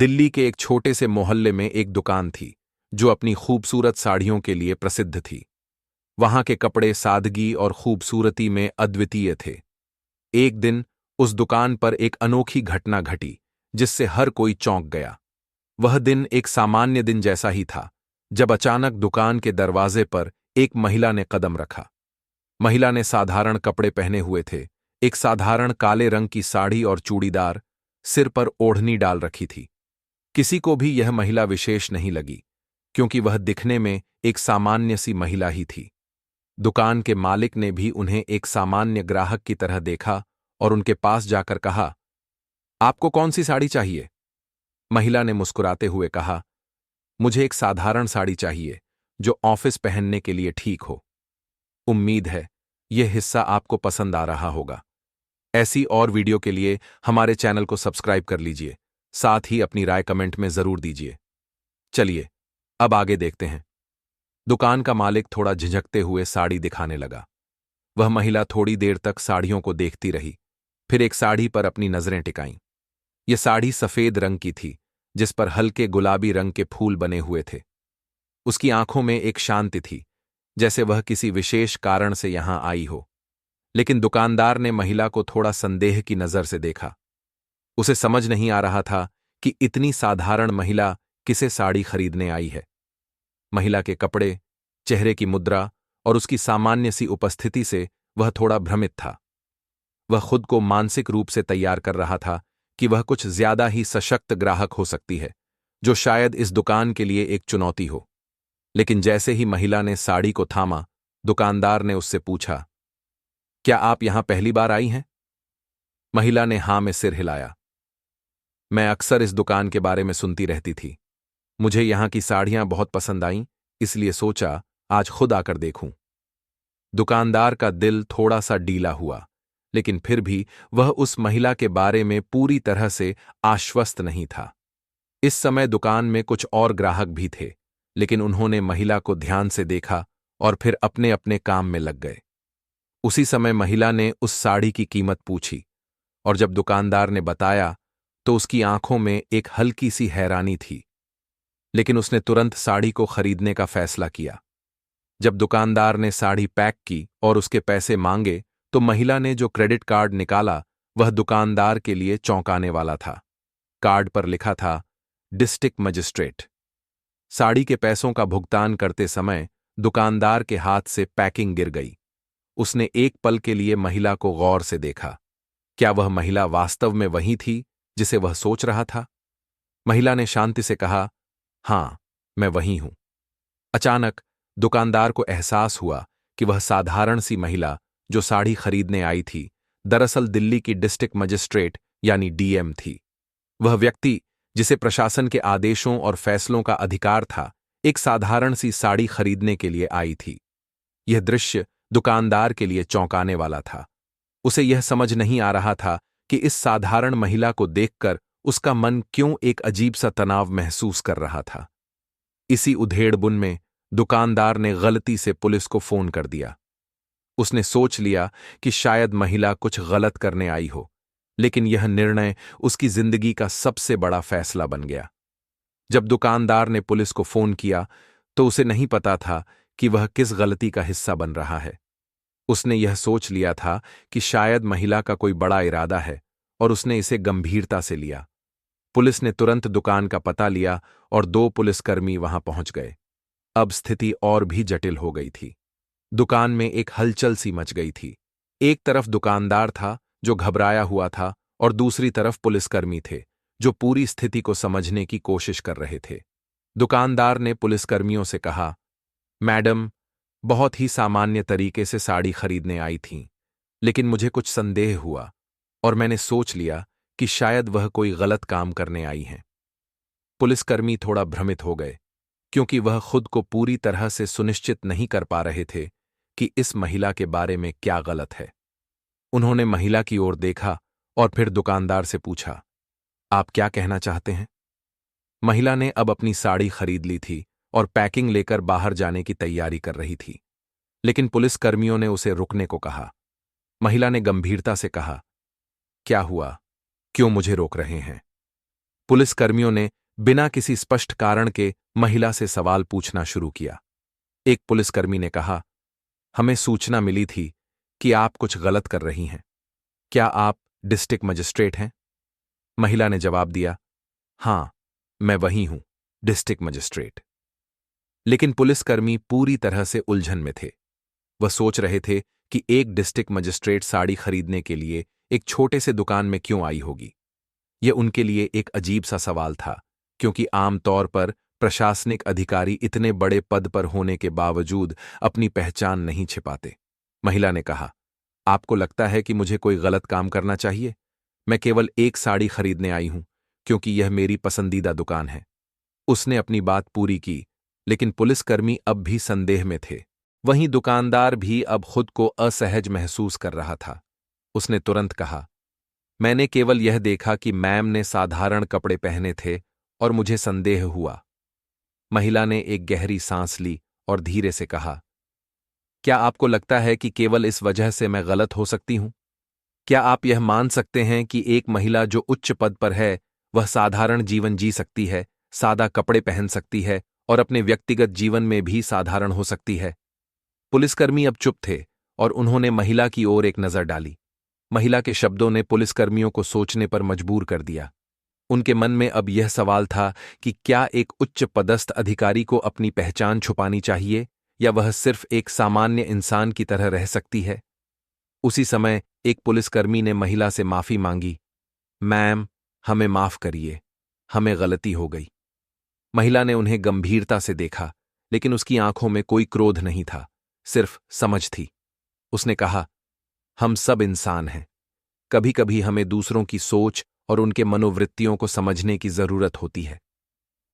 दिल्ली के एक छोटे से मोहल्ले में एक दुकान थी जो अपनी खूबसूरत साड़ियों के लिए प्रसिद्ध थी। वहां के कपड़े सादगी और खूबसूरती में अद्वितीय थे। एक दिन उस दुकान पर एक अनोखी घटना घटी जिससे हर कोई चौंक गया। वह दिन एक सामान्य दिन जैसा ही था जब अचानक दुकान के दरवाजे पर एक महिला ने कदम रखा। महिला ने साधारण कपड़े पहने हुए थे, एक साधारण काले रंग की साड़ी और चूड़ीदार, सिर पर ओढ़नी डाल रखी थी। किसी को भी यह महिला विशेष नहीं लगी क्योंकि वह दिखने में एक सामान्य सी महिला ही थी। दुकान के मालिक ने भी उन्हें एक सामान्य ग्राहक की तरह देखा और उनके पास जाकर कहा, आपको कौन सी साड़ी चाहिए? महिला ने मुस्कुराते हुए कहा, मुझे एक साधारण साड़ी चाहिए जो ऑफिस पहनने के लिए ठीक हो। उम्मीद है यह हिस्सा आपको पसंद आ रहा होगा। ऐसी और वीडियो के लिए हमारे चैनल को सब्सक्राइब कर लीजिए, साथ ही अपनी राय कमेंट में जरूर दीजिए। चलिए अब आगे देखते हैं। दुकान का मालिक थोड़ा झिझकते हुए साड़ी दिखाने लगा। वह महिला थोड़ी देर तक साड़ियों को देखती रही, फिर एक साड़ी पर अपनी नजरें टिकाईं। यह साड़ी सफेद रंग की थी जिस पर हल्के गुलाबी रंग के फूल बने हुए थे। उसकी आंखों में एक शांति थी, जैसे वह किसी विशेष कारण से यहां आई हो। लेकिन दुकानदार ने महिला को थोड़ा संदेह की नजर से देखा। उसे समझ नहीं आ रहा था कि इतनी साधारण महिला किसे साड़ी खरीदने आई है। महिला के कपड़े, चेहरे की मुद्रा और उसकी सामान्य सी उपस्थिति से वह थोड़ा भ्रमित था। वह खुद को मानसिक रूप से तैयार कर रहा था कि वह कुछ ज्यादा ही सशक्त ग्राहक हो सकती है, जो शायद इस दुकान के लिए एक चुनौती हो। लेकिन जैसे ही महिला ने साड़ी को थामा, दुकानदार ने उससे पूछा, क्या आप यहां पहली बार आई हैं? महिला ने हां में सिर हिलाया। मैं अक्सर इस दुकान के बारे में सुनती रहती थी। मुझे यहां की साड़ियां बहुत पसंद आईं, इसलिए सोचा आज खुद आकर देखूं। दुकानदार का दिल थोड़ा सा डीला हुआ, लेकिन फिर भी वह उस महिला के बारे में पूरी तरह से आश्वस्त नहीं था। इस समय दुकान में कुछ और ग्राहक भी थे, लेकिन उन्होंने महिला को ध्यान से देखा और फिर अपने अपने काम में लग गए। उसी समय महिला ने उस साड़ी की कीमत पूछी और जब दुकानदार ने बताया तो उसकी आंखों में एक हल्की सी हैरानी थी, लेकिन उसने तुरंत साड़ी को खरीदने का फैसला किया। जब दुकानदार ने साड़ी पैक की और उसके पैसे मांगे तो महिला ने जो क्रेडिट कार्ड निकाला वह दुकानदार के लिए चौंकाने वाला था। कार्ड पर लिखा था डिस्ट्रिक्ट मजिस्ट्रेट। साड़ी के पैसों का भुगतान करते समय दुकानदार के हाथ से पैकिंग गिर गई। उसने एक पल के लिए महिला को गौर से देखा। क्या वह महिला वास्तव में वही थी जिसे वह सोच रहा था? महिला ने शांति से कहा, हां, मैं वही हूं। अचानक दुकानदार को एहसास हुआ कि वह साधारण सी महिला जो साड़ी खरीदने आई थी, दरअसल दिल्ली की डिस्ट्रिक्ट मजिस्ट्रेट यानी डीएम थी। वह व्यक्ति जिसे प्रशासन के आदेशों और फैसलों का अधिकार था, एक साधारण सी साड़ी खरीदने के लिए आई थी। यह दृश्य दुकानदार के लिए चौंकाने वाला था। उसे यह समझ नहीं आ रहा था कि इस साधारण महिला को देखकर उसका मन क्यों एक अजीब सा तनाव महसूस कर रहा था। इसी उधेड़बुन में दुकानदार ने गलती से पुलिस को फोन कर दिया। उसने सोच लिया कि शायद महिला कुछ गलत करने आई हो, लेकिन यह निर्णय उसकी जिंदगी का सबसे बड़ा फैसला बन गया। जब दुकानदार ने पुलिस को फोन किया तो उसे नहीं पता था कि वह किस गलती का हिस्सा बन रहा है। उसने यह सोच लिया था कि शायद महिला का कोई बड़ा इरादा है और उसने इसे गंभीरता से लिया। पुलिस ने तुरंत दुकान का पता लिया और 2 पुलिसकर्मी वहां पहुंच गए। अब स्थिति और भी जटिल हो गई थी। दुकान में एक हलचल सी मच गई थी। एक तरफ दुकानदार था जो घबराया हुआ था और दूसरी तरफ पुलिसकर्मी थे जो पूरी स्थिति को समझने की कोशिश कर रहे थे। दुकानदार ने पुलिसकर्मियों से कहा, मैडम, बहुत ही सामान्य तरीके से साड़ी खरीदने आई थीं, लेकिन मुझे कुछ संदेह हुआ और मैंने सोच लिया कि शायद वह कोई गलत काम करने आई हैं। पुलिसकर्मी थोड़ा भ्रमित हो गए क्योंकि वह खुद को पूरी तरह से सुनिश्चित नहीं कर पा रहे थे कि इस महिला के बारे में क्या गलत है। उन्होंने महिला की ओर देखा और फिर दुकानदार से पूछा, आप क्या कहना चाहते हैं? महिला ने अब अपनी साड़ी खरीद ली थी और पैकिंग लेकर बाहर जाने की तैयारी कर रही थी, लेकिन पुलिसकर्मियों ने उसे रुकने को कहा। महिला ने गंभीरता से कहा, क्या हुआ? क्यों मुझे रोक रहे हैं? पुलिसकर्मियों ने बिना किसी स्पष्ट कारण के महिला से सवाल पूछना शुरू किया। एक पुलिसकर्मी ने कहा, हमें सूचना मिली थी कि आप कुछ गलत कर रही हैं। क्या आप डिस्ट्रिक्ट मजिस्ट्रेट हैं? महिला ने जवाब दिया, हां, मैं वही हूं, डिस्ट्रिक्ट मजिस्ट्रेट। लेकिन पुलिसकर्मी पूरी तरह से उलझन में थे। वह सोच रहे थे कि एक डिस्ट्रिक्ट मजिस्ट्रेट साड़ी खरीदने के लिए एक छोटे से दुकान में क्यों आई होगी। यह उनके लिए एक अजीब सा सवाल था, क्योंकि आमतौर पर प्रशासनिक अधिकारी इतने बड़े पद पर होने के बावजूद अपनी पहचान नहीं छिपाते। महिला ने कहा, आपको लगता है कि मुझे कोई गलत काम करना चाहिए? मैं केवल एक साड़ी खरीदने आई हूं, क्योंकि यह मेरी पसंदीदा दुकान है। उसने अपनी बात पूरी की, लेकिन पुलिसकर्मी अब भी संदेह में थे। वहीं दुकानदार भी अब खुद को असहज महसूस कर रहा था। उसने तुरंत कहा, मैंने केवल यह देखा कि मैम ने साधारण कपड़े पहने थे और मुझे संदेह हुआ। महिला ने एक गहरी सांस ली और धीरे से कहा, क्या आपको लगता है कि केवल इस वजह से मैं गलत हो सकती हूं? क्या आप यह मान सकते हैं कि एक महिला जो उच्च पद पर है, वह साधारण जीवन जी सकती है, सादा कपड़े पहन सकती है और अपने व्यक्तिगत जीवन में भी साधारण हो सकती है? पुलिसकर्मी अब चुप थे और उन्होंने महिला की ओर एक नजर डाली। महिला के शब्दों ने पुलिसकर्मियों को सोचने पर मजबूर कर दिया। उनके मन में अब यह सवाल था कि क्या एक उच्च पदस्थ अधिकारी को अपनी पहचान छुपानी चाहिए या वह सिर्फ एक सामान्य इंसान की तरह रह सकती है। उसी समय एक पुलिसकर्मी ने महिला से माफी मांगी, मैम, हमें माफ करिए, हमें गलती हो गई। महिला ने उन्हें गंभीरता से देखा, लेकिन उसकी आंखों में कोई क्रोध नहीं था, सिर्फ समझ थी। उसने कहा, हम सब इंसान हैं। कभी कभी हमें दूसरों की सोच और उनके मनोवृत्तियों को समझने की जरूरत होती है।